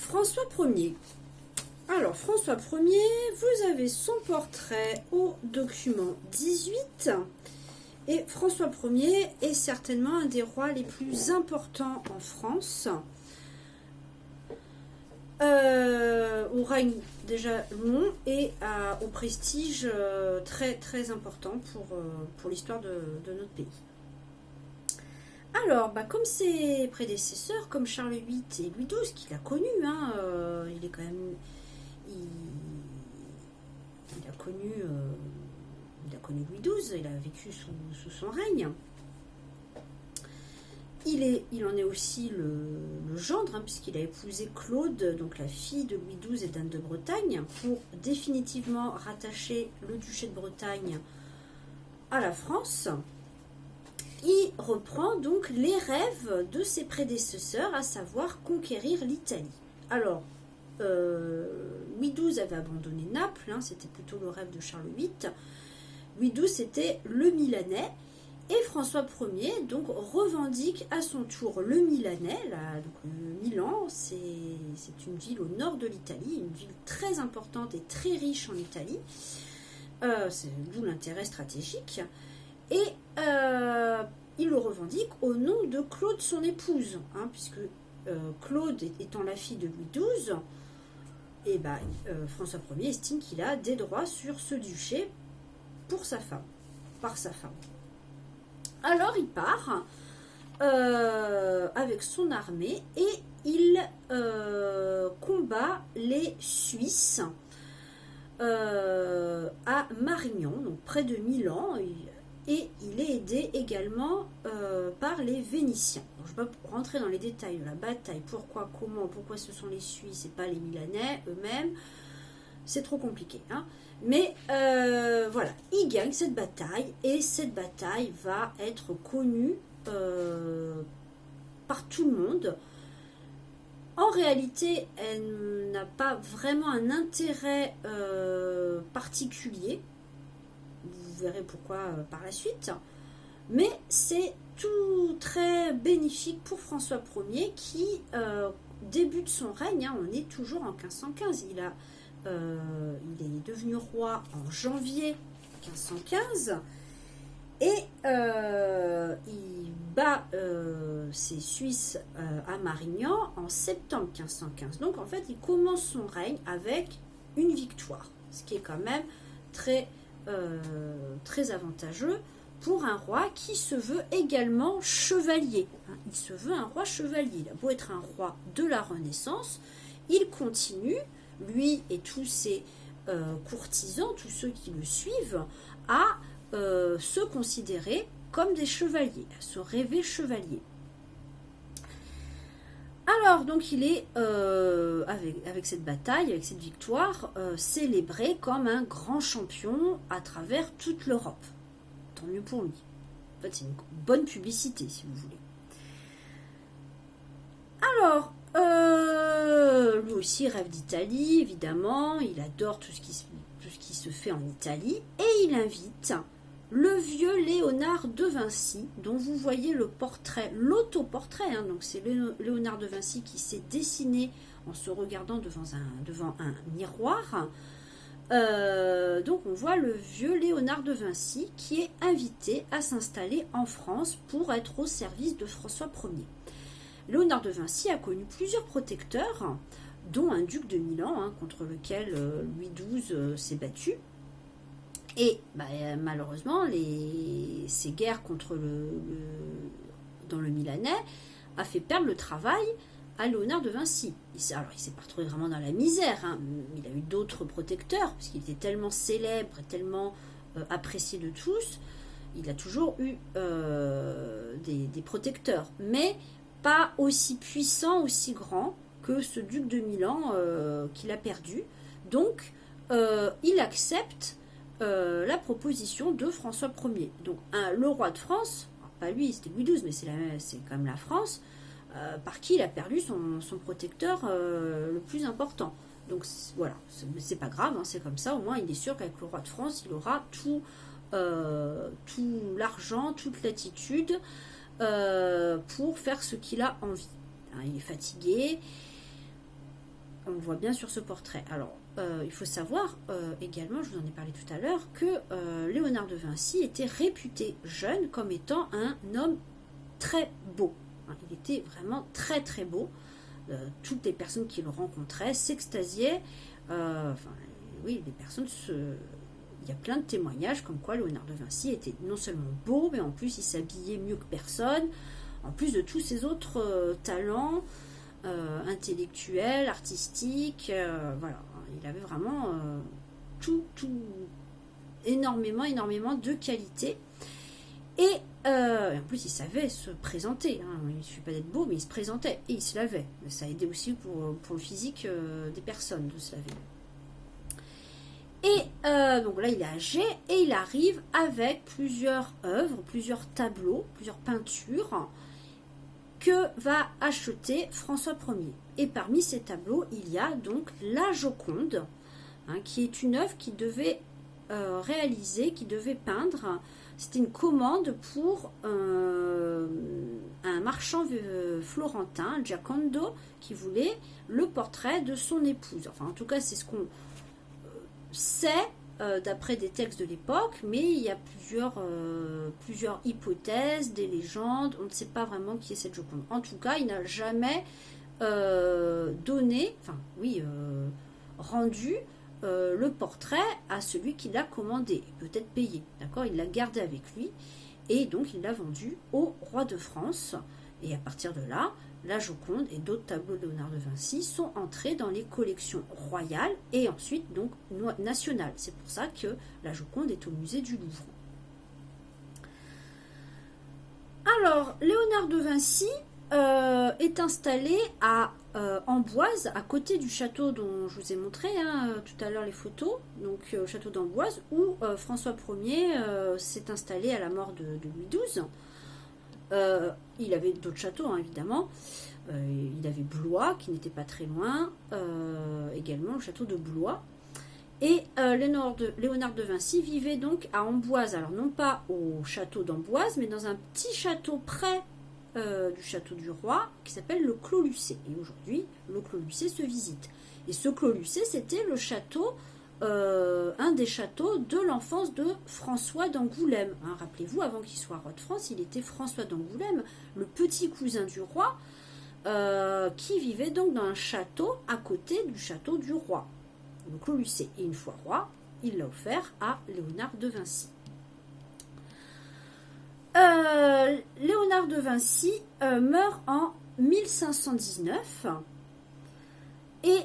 François Ier. Alors, François Ier, vous avez son portrait au document 18. Et François Ier est certainement un des rois les plus importants en France. Au règne déjà long et au prestige très très important pour l'histoire de notre pays. Alors, comme ses prédécesseurs, comme Charles VIII et Louis XII, qu'il a connu, il est quand même, il a connu Louis XII, il a vécu sous son règne. Il en est aussi le gendre, puisqu'il a épousé Claude, donc la fille de Louis XII et d'Anne de Bretagne, pour définitivement rattacher le duché de Bretagne à la France. Il reprend donc les rêves de ses prédécesseurs, à savoir conquérir l'Italie. Alors, Louis XII avait abandonné Naples, c'était plutôt le rêve de Charles VIII. Louis XII, c'était le Milanais. Et François Ier donc revendique à son tour le Milanais. Donc le Milan, c'est une ville au nord de l'Italie, une ville très importante et très riche en Italie. C'est d'où l'intérêt stratégique. Et il le revendique au nom de Claude, son épouse, puisque Claude étant la fille de Louis XII, et François Ier estime qu'il a des droits sur ce duché par sa femme. Alors il part avec son armée et il combat les Suisses à Marignan, donc près de Milan, et il est aidé également par les Vénitiens. Donc, je ne vais pas rentrer dans les détails de la bataille, pourquoi ce sont les Suisses et pas les Milanais eux-mêmes, c'est trop compliqué. Mais voilà, il gagne cette bataille, et cette bataille va être connue par tout le monde. En réalité, elle n'a pas vraiment un intérêt particulier. Vous verrez pourquoi par la suite. Mais c'est tout très bénéfique pour François Ier qui débute son règne. On est toujours en 1515. Il est devenu roi en janvier 1515 et il bat ses Suisses à Marignan en septembre 1515. Donc en fait, il commence son règne avec une victoire, ce qui est quand même très avantageux pour un roi qui se veut également chevalier. Il se veut un roi chevalier. Il a beau être un roi de la Renaissance, il continue, lui et tous ses courtisans, tous ceux qui le suivent, à se considérer comme des chevaliers, à se rêver chevalier. Alors, donc, il est, avec cette bataille, avec cette victoire, célébré comme un grand champion à travers toute l'Europe. Tant mieux pour lui. En fait, c'est une bonne publicité, si vous voulez. Alors, lui aussi rêve d'Italie, évidemment. Il adore tout ce qui se fait en Italie. Et il invite le vieux Léonard de Vinci, dont vous voyez le portrait, l'autoportrait. Donc c'est Léonard de Vinci qui s'est dessiné en se regardant devant un miroir. Donc on voit le vieux Léonard de Vinci qui est invité à s'installer en France pour être au service de François Ier. Léonard de Vinci a connu plusieurs protecteurs, dont un duc de Milan, contre lequel Louis XII s'est battu. Et malheureusement, ces guerres dans le Milanais a fait perdre le travail à Léonard de Vinci. Alors, il ne s'est pas retrouvé vraiment dans la misère, il a eu d'autres protecteurs, parce qu'il était tellement célèbre et tellement apprécié de tous, il a toujours eu des protecteurs, mais pas aussi puissant, aussi grand que ce duc de Milan qu'il a perdu. Donc, il accepte la proposition de François Ier. Donc, le roi de France, pas lui, c'était Louis XII, mais c'est quand même la France, par qui il a perdu son protecteur le plus important. Donc voilà, c'est pas grave, c'est comme ça, au moins il est sûr qu'avec le roi de France, il aura tout l'argent, toute latitude pour faire ce qu'il a envie. Il est fatigué, on le voit bien sur ce portrait. Alors, il faut savoir également, je vous en ai parlé tout à l'heure, que Léonard de Vinci était réputé jeune comme étant un homme très beau. Hein, il était vraiment très très beau. Toutes les personnes qui le rencontraient s'extasiaient. Oui, les personnes il y a plein de témoignages comme quoi Léonard de Vinci était non seulement beau, mais en plus il s'habillait mieux que personne, en plus de tous ses autres talents intellectuels, artistiques, voilà. Il avait vraiment énormément de qualités. Et en plus, il savait se présenter. Hein. Il ne suffit pas d'être beau, mais il se présentait et il se lavait. Ça aidait aussi pour le physique des personnes de se laver. Et donc là, il est âgé et il arrive avec plusieurs œuvres, plusieurs tableaux, plusieurs peintures que va acheter François Ier. Et parmi ces tableaux, il y a donc la Joconde, hein, qui est une œuvre qu'il devait réaliser, qu'il devait peindre. C'était une commande pour un marchand florentin, Giacondo, qui voulait le portrait de son épouse. Enfin, en tout cas, c'est ce qu'on sait d'après des textes de l'époque, mais il y a plusieurs hypothèses, des légendes. On ne sait pas vraiment qui est cette Joconde. En tout cas, il n'a jamais rendu le portrait à celui qui l'a commandé, peut-être payé, d'accord, il l'a gardé avec lui et donc il l'a vendu au roi de France. Et à partir de là, la Joconde et d'autres tableaux de Léonard de Vinci sont entrés dans les collections royales et ensuite donc nationales. C'est pour ça que la Joconde est au musée du Louvre. Alors, Léonard de Vinci est installé à Amboise, à côté du château dont je vous ai montré tout à l'heure les photos, donc château d'Amboise, où François Ier s'est installé à la mort de Louis XII. Il avait d'autres châteaux, évidemment. Il avait Blois, qui n'était pas très loin, également le château de Blois. Et Léonard de Vinci vivait donc à Amboise, alors non pas au château d'Amboise, mais dans un petit château près du château du roi, qui s'appelle le Clos Lucé. Et aujourd'hui, le Clos Lucé se visite. Et ce Clos Lucé, c'était le château, un des châteaux de l'enfance de François d'Angoulême. Rappelez-vous, avant qu'il soit roi de France, il était François d'Angoulême, le petit cousin du roi, qui vivait donc dans un château à côté du château du roi, le Clos Lucé. Et une fois roi, il l'a offert à Léonard de Vinci. Léonard de Vinci meurt en 1519 et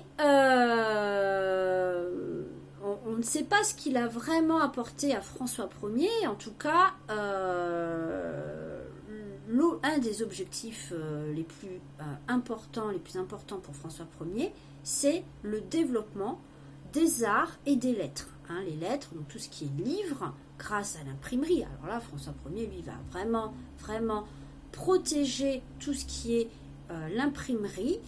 on ne sait pas ce qu'il a vraiment apporté à François Ier. En tout cas, un des objectifs les plus importants pour François Ier, c'est le développement des arts et des lettres. Les lettres, donc tout ce qui est livres, grâce à l'imprimerie. Alors là, François Ier, lui, va vraiment protéger tout ce qui est l'imprimerie.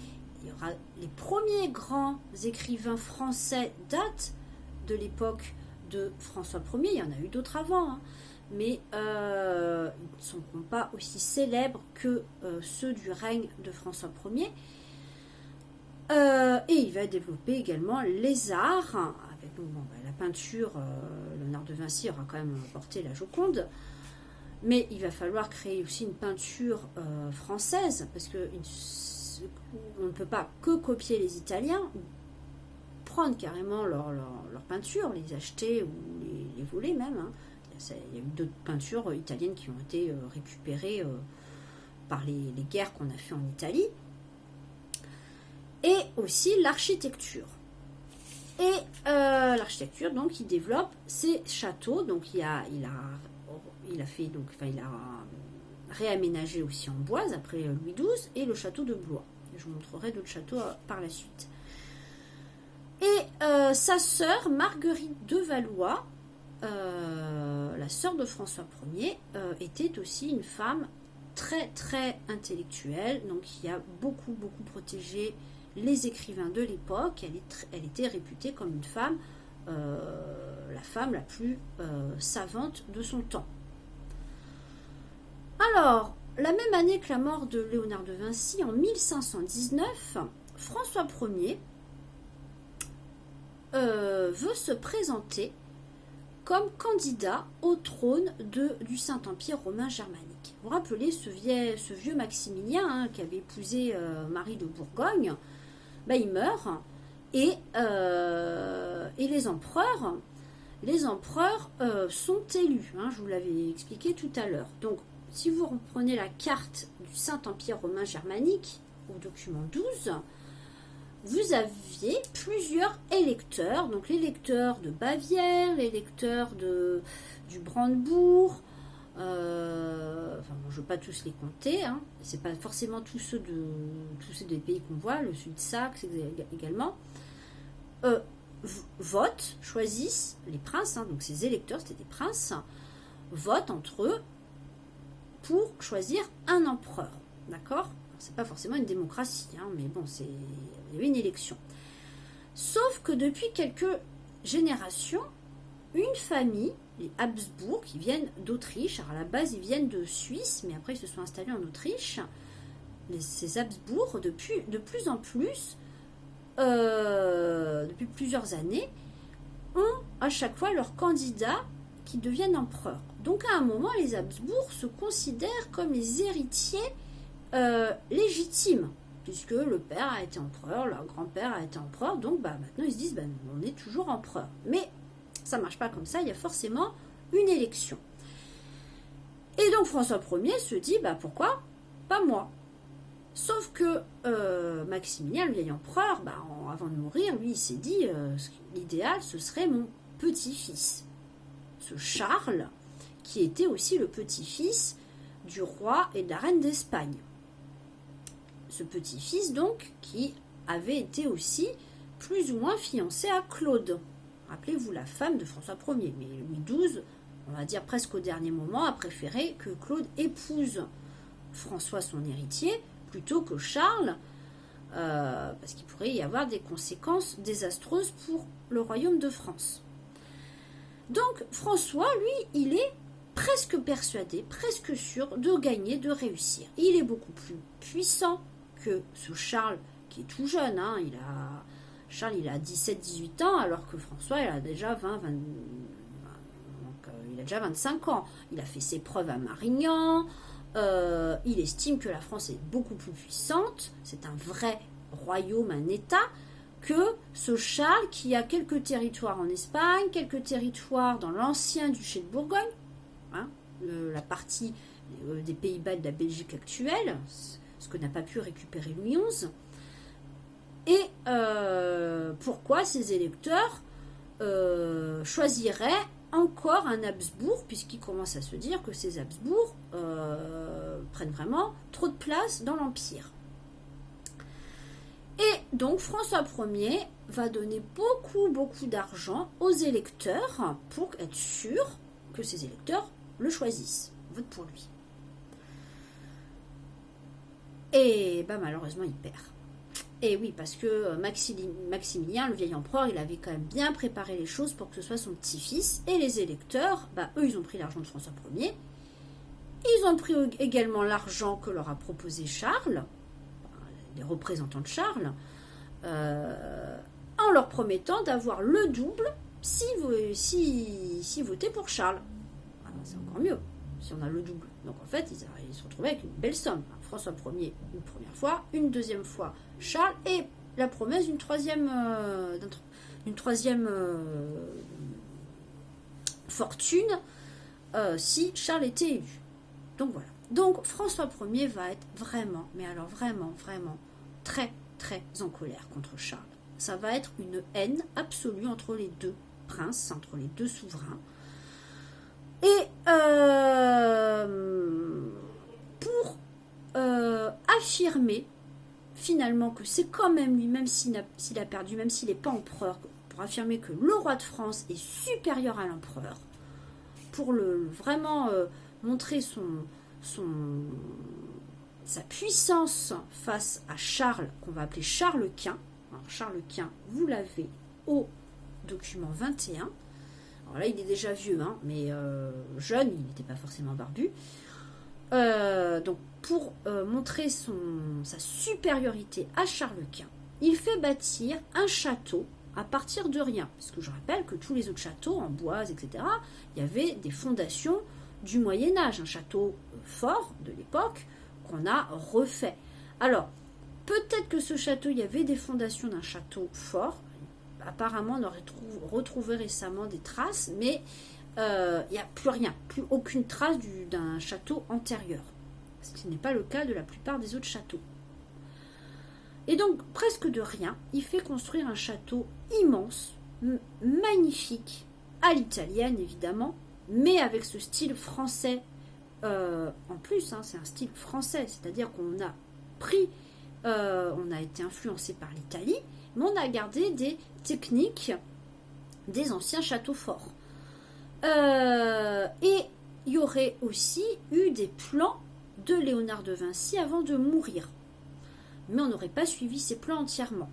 Il y aura les premiers grands écrivains français datent de l'époque de François Ier. Il y en a eu d'autres avant, mais ils ne sont pas aussi célèbres que ceux du règne de François Ier. Et il va développer également les arts, avec la peinture. Léonard de Vinci aura quand même porté la Joconde, mais il va falloir créer aussi une peinture française, parce que on ne peut pas que copier les Italiens, ou prendre carrément leur peinture, les acheter ou les voler même. Il y a eu d'autres peintures italiennes qui ont été récupérées par les guerres qu'on a fait en Italie. Et aussi l'architecture. Et l'architecture, donc, il développe ses châteaux. Donc, il a réaménagé aussi Amboise après Louis XII et le château de Blois. Je vous montrerai d'autres châteaux par la suite. Et sa sœur, Marguerite de Valois, la sœur de François Ier, était aussi une femme très très intellectuelle. Donc, il a beaucoup protégé les écrivains de l'époque. Elle était réputée comme une femme, la femme la plus savante de son temps. Alors, la même année que la mort de Léonard de Vinci, en 1519, François Ier veut se présenter comme candidat au trône du Saint-Empire romain germanique. Vous vous rappelez ce vieux Maximilien qui avait épousé Marie de Bourgogne, il meurt et les empereurs sont élus. Je vous l'avais expliqué tout à l'heure. Donc, si vous reprenez la carte du Saint-Empire romain germanique au document 12, vous aviez plusieurs électeurs, donc l'électeur de Bavière, l'électeur du Brandebourg, je ne vais pas tous les compter, c'est pas forcément tous ceux des pays qu'on voit, le Sud-Saxe également, votent, choisissent les princes, donc ces électeurs, c'était des princes, votent entre eux pour choisir un empereur, d'accord ? C'est pas forcément une démocratie, mais bon, il y avait une élection. Sauf que depuis quelques générations, une famille, les Habsbourg, qui viennent d'Autriche, alors à la base ils viennent de Suisse, mais après ils se sont installés en Autriche, ces Habsbourg, de plus en plus, depuis plusieurs années, ont à chaque fois leur candidat qui deviennent empereurs. Donc à un moment, les Habsbourg se considèrent comme les héritiers légitime, puisque le père a été empereur, leur grand-père a été empereur, donc maintenant ils se disent on est toujours empereur. Mais ça marche pas comme ça, il y a forcément une élection. Et donc François Ier se dit pourquoi pas moi. Sauf que Maximilien, le vieil empereur, avant de mourir, lui il s'est dit l'idéal ce serait mon petit-fils, ce Charles, qui était aussi le petit-fils du roi et de la reine d'Espagne. Ce petit-fils, donc, qui avait été aussi plus ou moins fiancé à Claude. Rappelez-vous, la femme de François Ier. Mais Louis XII, on va dire presque au dernier moment, a préféré que Claude épouse François, son héritier, plutôt que Charles, parce qu'il pourrait y avoir des conséquences désastreuses pour le royaume de France. Donc, François, lui, il est presque persuadé, presque sûr de gagner, de réussir. Il est beaucoup plus puissant que ce Charles qui est tout jeune. Charles il a 17-18 ans alors que François il a déjà 20, il a déjà 25 ans. Il a fait ses preuves à Marignan. Il estime que la France est beaucoup plus puissante. C'est un vrai royaume, un État, que ce Charles qui a quelques territoires en Espagne, quelques territoires dans l'ancien duché de Bourgogne, la partie des Pays-Bas de la Belgique actuelle, ce que n'a pas pu récupérer Louis XI. Et pourquoi ces électeurs choisiraient encore un Habsbourg, puisqu'ils commencent à se dire que ces Habsbourg prennent vraiment trop de place dans l'Empire. Et donc François Ier va donner beaucoup d'argent aux électeurs pour être sûr que ces électeurs le choisissent, votent pour lui. Et malheureusement il perd. Et oui, parce que Maximilien, le vieil empereur, il avait quand même bien préparé les choses pour que ce soit son petit-fils. Et les électeurs, eux, ils ont pris l'argent de François Ier. Ils ont pris également l'argent que leur a proposé Charles, les représentants de Charles, en leur promettant d'avoir le double si votaient pour Charles. C'est encore mieux, si on a le double. Donc en fait, ils se retrouvaient avec une belle somme. François Ier une première fois, une deuxième fois Charles, et la promesse d'une troisième fortune si Charles était élu. Donc voilà. Donc François Ier va être vraiment, mais alors vraiment très en colère contre Charles. Ça va être une haine absolue entre les deux princes, entre les deux souverains. Et pour affirmer finalement que c'est quand même lui, même s'il a perdu, même s'il n'est pas empereur, pour affirmer que le roi de France est supérieur à l'empereur, pour vraiment montrer sa puissance face à Charles, qu'on va appeler Charles Quint. Alors Charles Quint, vous l'avez au document 21. Alors là, il est déjà vieux, mais jeune, il n'était pas forcément barbu. Donc, pour montrer sa supériorité à Charles Quint, il fait bâtir un château à partir de rien. Parce que je rappelle que tous les autres châteaux, en bois, etc., il y avait des fondations du Moyen-Âge, un château fort de l'époque qu'on a refait. Alors, peut-être que ce château, il y avait des fondations d'un château fort. Apparemment, on aurait retrouvé récemment des traces, mais il n'y a plus rien, plus aucune trace d'un château antérieur. Ce qui n'est pas le cas de la plupart des autres châteaux. Et donc, presque de rien, il fait construire un château immense, magnifique, à l'italienne évidemment, mais avec ce style français en plus, c'est un style français, c'est-à-dire qu'on a on a été influencé par l'Italie, mais on a gardé des techniques des anciens châteaux forts. Et il y aurait aussi eu des plans de Léonard de Vinci avant de mourir. Mais on n'aurait pas suivi ces plans entièrement.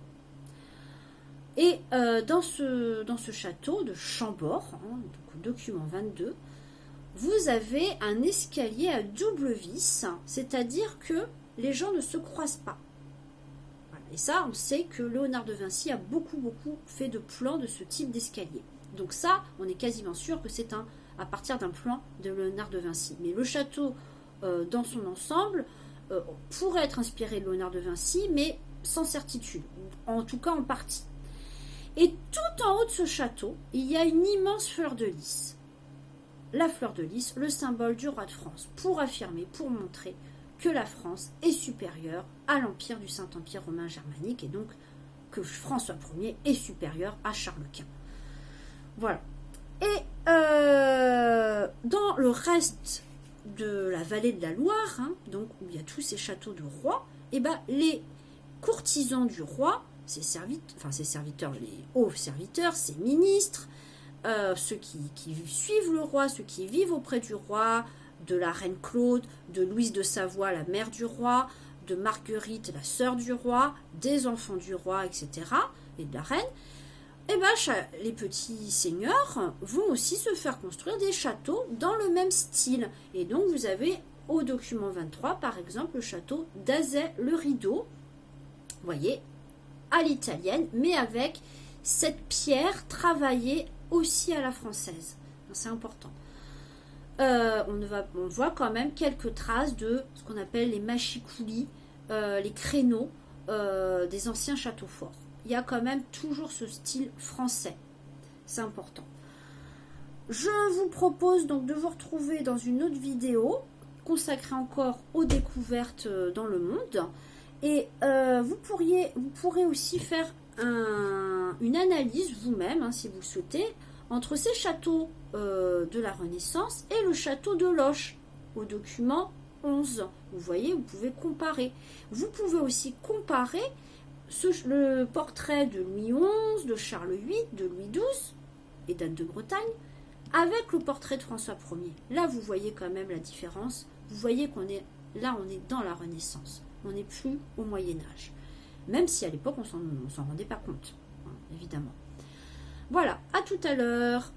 Et dans ce château de Chambord, donc au document 22, vous avez un escalier à double vis, c'est-à-dire que les gens ne se croisent pas. Voilà. Et ça, on sait que Léonard de Vinci a beaucoup fait de plans de ce type d'escalier. Donc ça, on est quasiment sûr que c'est à partir d'un plan de Léonard de Vinci. Mais le château, dans son ensemble, pourrait être inspiré de Léonard de Vinci, mais sans certitude, en tout cas en partie. Et tout en haut de ce château, il y a une immense fleur de lys. La fleur de lys, le symbole du roi de France, pour affirmer, pour montrer que la France est supérieure à l'empire du Saint-Empire romain germanique, et donc que François Ier est supérieur à Charles Quint. Voilà. Et dans le reste de la vallée de la Loire, donc où il y a tous ces châteaux de rois, les courtisans du roi, ses serviteurs, les hauts serviteurs, ses ministres, ceux qui suivent le roi, ceux qui vivent auprès du roi, de la reine Claude, de Louise de Savoie, la mère du roi, de Marguerite, la sœur du roi, des enfants du roi, etc., et de la reine, les petits seigneurs vont aussi se faire construire des châteaux dans le même style. Et donc vous avez au document 23, par exemple, le château d'Azay-le-Rideau, vous voyez, à l'italienne, mais avec cette pierre travaillée aussi à la française. C'est important. On voit quand même quelques traces de ce qu'on appelle les machicoulis, les créneaux des anciens châteaux forts. Il y a quand même toujours ce style français. C'est important. Je vous propose donc de vous retrouver dans une autre vidéo consacrée encore aux découvertes dans le monde. Et vous pourrez aussi faire une analyse vous-même, si vous le souhaitez, entre ces châteaux de la Renaissance et le château de Loches, au document 11. Vous voyez, vous pouvez comparer. Vous pouvez aussi comparer le portrait de Louis XI, de Charles VIII, de Louis XII et d'Anne de Bretagne avec le portrait de François Ier. Là, vous voyez quand même la différence. Vous voyez on est dans la Renaissance. On n'est plus au Moyen-Âge. Même si à l'époque, on s'en rendait pas compte, évidemment. Voilà, à tout à l'heure.